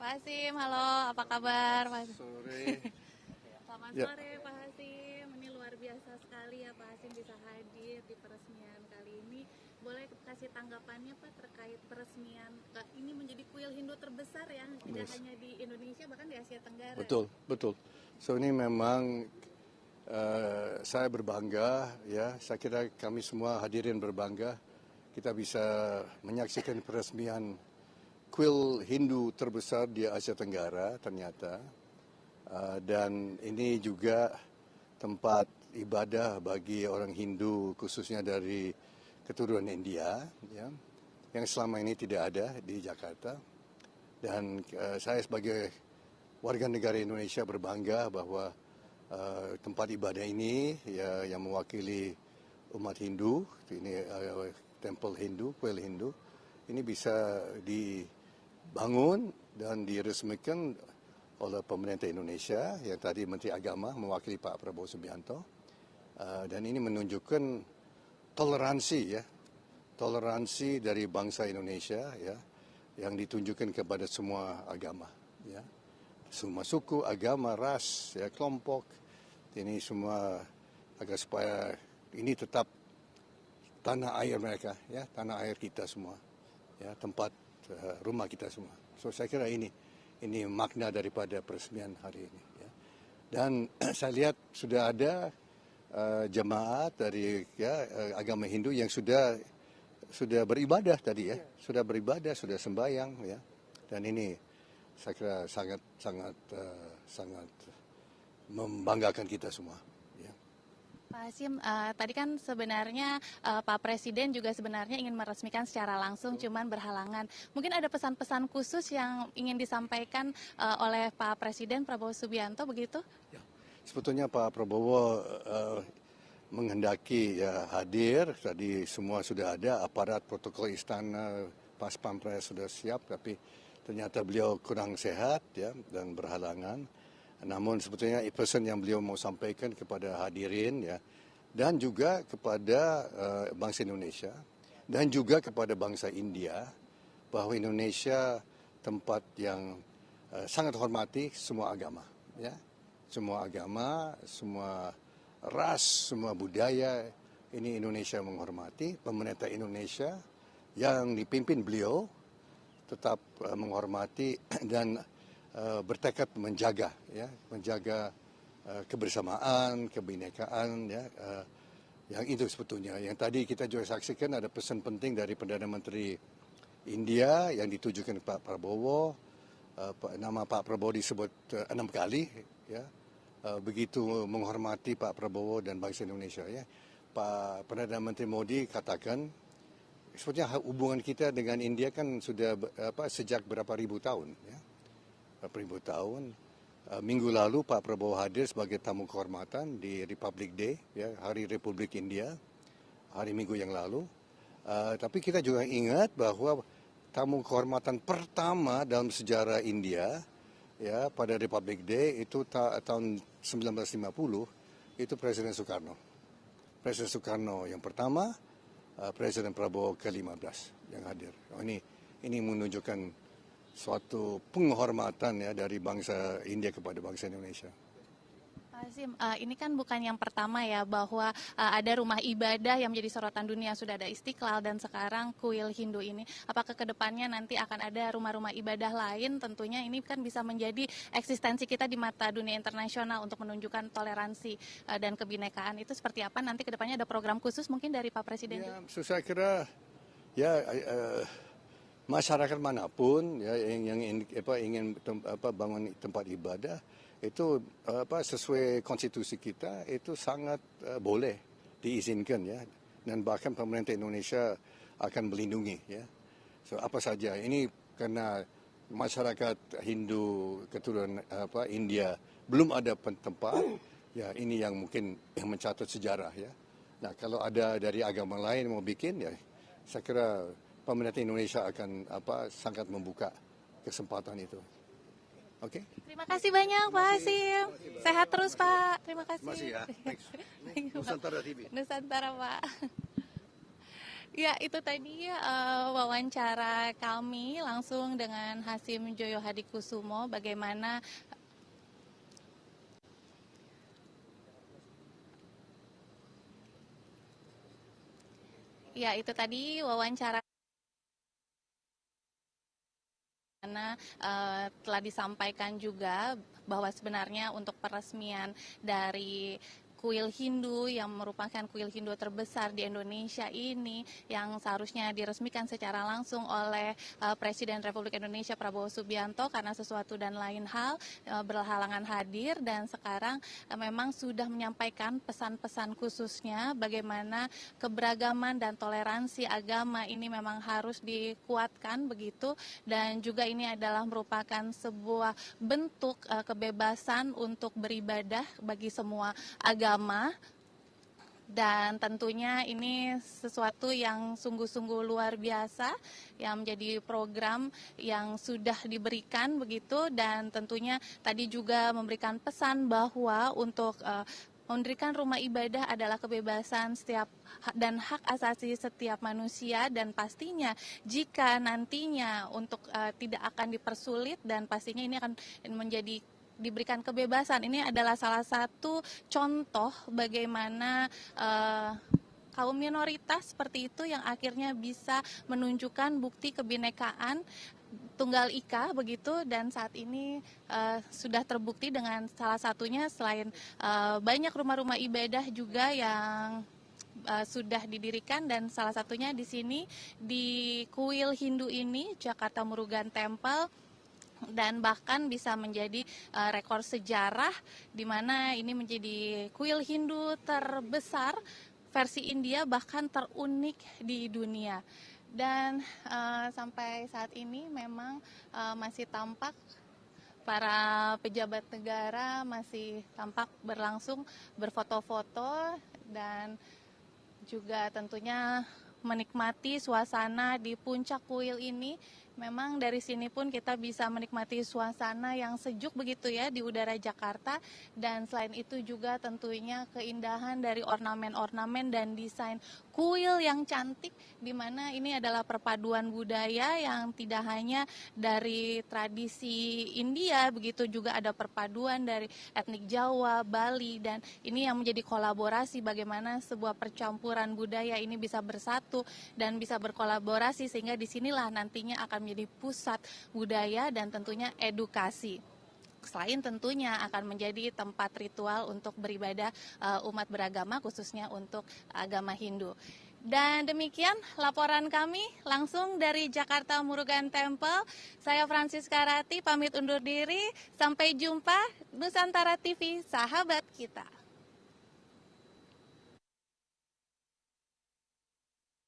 Pak Hasim, halo, apa kabar? Sore. Selamat Ya, sore Pak Hasim, ini luar biasa sekali ya Pak Hasim bisa hadir di peresmian kali ini. Boleh kasih tanggapannya Pak terkait peresmian ini menjadi kuil Hindu terbesar ya, tidak yes. hanya di Indonesia bahkan di Asia Tenggara. Betul, betul. So ini memang saya berbangga, ya. Saya kira kami semua hadirin berbangga. Kita bisa menyaksikan peresmian kuil Hindu terbesar di Asia Tenggara ternyata. Dan ini juga tempat ibadah bagi orang Hindu khususnya dari keturunan India, ya, yang selama ini tidak ada di Jakarta. Dan saya sebagai warga negara Indonesia berbangga bahwa tempat ibadah ini, ya, yang mewakili umat Hindu, ini temple Hindu, kuil Hindu, ini bisa dibangun dan diresmikan oleh pemerintah Indonesia, yang tadi Menteri Agama mewakili Pak Prabowo Subianto. Dan ini menunjukkan toleransi, ya, toleransi dari bangsa Indonesia, ya, yang ditunjukkan kepada semua agama, ya, semua suku, agama, ras, ya, kelompok. Ini semua agar supaya ini tetap tanah air mereka, ya, tanah air kita semua, ya, tempat rumah kita semua. So saya kira ini makna daripada peresmian hari ini, ya. Dan saya lihat sudah ada jemaat dari, ya, agama Hindu yang sudah beribadah tadi, ya, sudah beribadah, sudah sembahyang, ya. Dan ini saya kira sangat membanggakan kita semua. Pak Hasim, tadi kan sebenarnya Pak Presiden juga sebenarnya ingin meresmikan secara langsung, cuman berhalangan. Mungkin ada pesan-pesan khusus yang ingin disampaikan oleh Pak Presiden Prabowo Subianto begitu? Ya, sebetulnya Pak Prabowo menghendaki, ya, hadir. Tadi semua sudah ada, aparat protokol istana, pas pampres sudah siap, tapi ternyata beliau kurang sehat, ya, dan berhalangan. Namun sebetulnya pesan yang beliau mau sampaikan kepada hadirin, ya, dan juga kepada bangsa Indonesia dan juga kepada bangsa India, bahwa Indonesia tempat yang sangat hormati semua agama, ya, semua agama, semua ras, semua budaya. Ini Indonesia menghormati. Pemerintah Indonesia yang dipimpin beliau tetap menghormati dan bertekad menjaga, ya, menjaga kebersamaan, kebinekaan, ya, yang itu sebetulnya. Yang tadi kita juga saksikan ada pesan penting dari Perdana Menteri India yang ditujukan ke Pak Prabowo. Nama Pak Prabowo disebut 6 kali, ya. Begitu menghormati Pak Prabowo dan bangsa Indonesia, ya. Pak Perdana Menteri Modi katakan, sebetulnya hubungan kita dengan India kan sudah sejak berapa ribu tahun, ya. Berapa ribu tahun. Minggu lalu Pak Prabowo hadir sebagai tamu kehormatan di Republic Day, ya, Hari Republik India, hari Minggu yang lalu. Tapi kita juga ingat bahwa tamu kehormatan pertama dalam sejarah India, ya, pada Republic Day itu tahun 1950, itu Presiden Soekarno. Presiden Soekarno yang pertama, Presiden Prabowo ke-15 yang hadir. Ini menunjukkan suatu penghormatan, ya, dari bangsa India kepada bangsa Indonesia. Pak Hasim, ini kan bukan yang pertama ya bahwa ada rumah ibadah yang menjadi sorotan dunia, sudah ada Istiqlal dan sekarang kuil Hindu ini. Apakah kedepannya nanti akan ada rumah-rumah ibadah lain? Tentunya ini kan bisa menjadi eksistensi kita di mata dunia internasional untuk menunjukkan toleransi dan kebinekaan. Itu seperti apa? Nanti kedepannya ada program khusus mungkin dari Pak Presiden? Ya, saya kira, ya, masyarakat manapun, ya, yang ingin bangun tempat ibadah itu sesuai konstitusi kita itu sangat boleh diizinkan, ya, dan bahkan pemerintah Indonesia akan melindungi, ya. So apa saja ini karena masyarakat Hindu keturunan India belum ada tempat, ya, ini yang mungkin yang mencatat sejarah, ya. Nah, kalau ada dari agama lain mau bikin, ya, saya kira pemerintah Indonesia akan sangat membuka kesempatan itu. Oke? Terima kasih banyak Pak Hasim. Sehat terus Pak. Terima kasih. Masih, ya. Thanks. Nusantara TV. Nusantara Pak. Ya, itu tadi wawancara kami langsung dengan Hasim Joyo Hadikusumo, bagaimana ya itu tadi wawancara karena telah disampaikan juga bahwa sebenarnya untuk peresmian dari kuil Hindu yang merupakan kuil Hindu terbesar di Indonesia ini yang seharusnya diresmikan secara langsung oleh Presiden Republik Indonesia Prabowo Subianto karena sesuatu dan lain hal berhalangan hadir, dan sekarang memang sudah menyampaikan pesan-pesan khususnya bagaimana keberagaman dan toleransi agama ini memang harus dikuatkan begitu, dan juga ini adalah merupakan sebuah bentuk kebebasan untuk beribadah bagi semua agama, dan tentunya ini sesuatu yang sungguh-sungguh luar biasa yang menjadi program yang sudah diberikan begitu, dan tentunya tadi juga memberikan pesan bahwa untuk mendirikan rumah ibadah adalah kebebasan setiap dan hak asasi setiap manusia, dan pastinya jika nantinya untuk tidak akan dipersulit dan pastinya ini akan menjadi diberikan kebebasan. Ini adalah salah satu contoh bagaimana kaum minoritas seperti itu yang akhirnya bisa menunjukkan bukti kebinekaan Tunggal Ika begitu, dan saat ini sudah terbukti dengan salah satunya selain banyak rumah-rumah ibadah juga yang sudah didirikan, dan salah satunya di sini di kuil Hindu ini Jakarta Murugan Temple, dan bahkan bisa menjadi rekor sejarah di mana ini menjadi kuil Hindu terbesar versi India bahkan terunik di dunia. Dan sampai saat ini memang masih tampak para pejabat negara masih tampak berlangsung berfoto-foto dan juga tentunya menikmati suasana di puncak kuil ini. Memang dari sini pun kita bisa menikmati suasana yang sejuk begitu ya di udara Jakarta, dan selain itu juga tentunya keindahan dari ornamen-ornamen dan desain kuil yang cantik, di mana ini adalah perpaduan budaya yang tidak hanya dari tradisi India, begitu juga ada perpaduan dari etnik Jawa, Bali, dan ini yang menjadi kolaborasi bagaimana sebuah percampuran budaya ini bisa bersatu dan bisa berkolaborasi, sehingga disinilah nantinya akan menjadi pusat budaya dan tentunya edukasi. Selain tentunya akan menjadi tempat ritual untuk beribadah umat beragama, khususnya untuk agama Hindu. Dan demikian laporan kami langsung dari Jakarta Murugan Temple. Saya Francisca Rati pamit undur diri. Sampai jumpa. Nusantara TV, sahabat kita.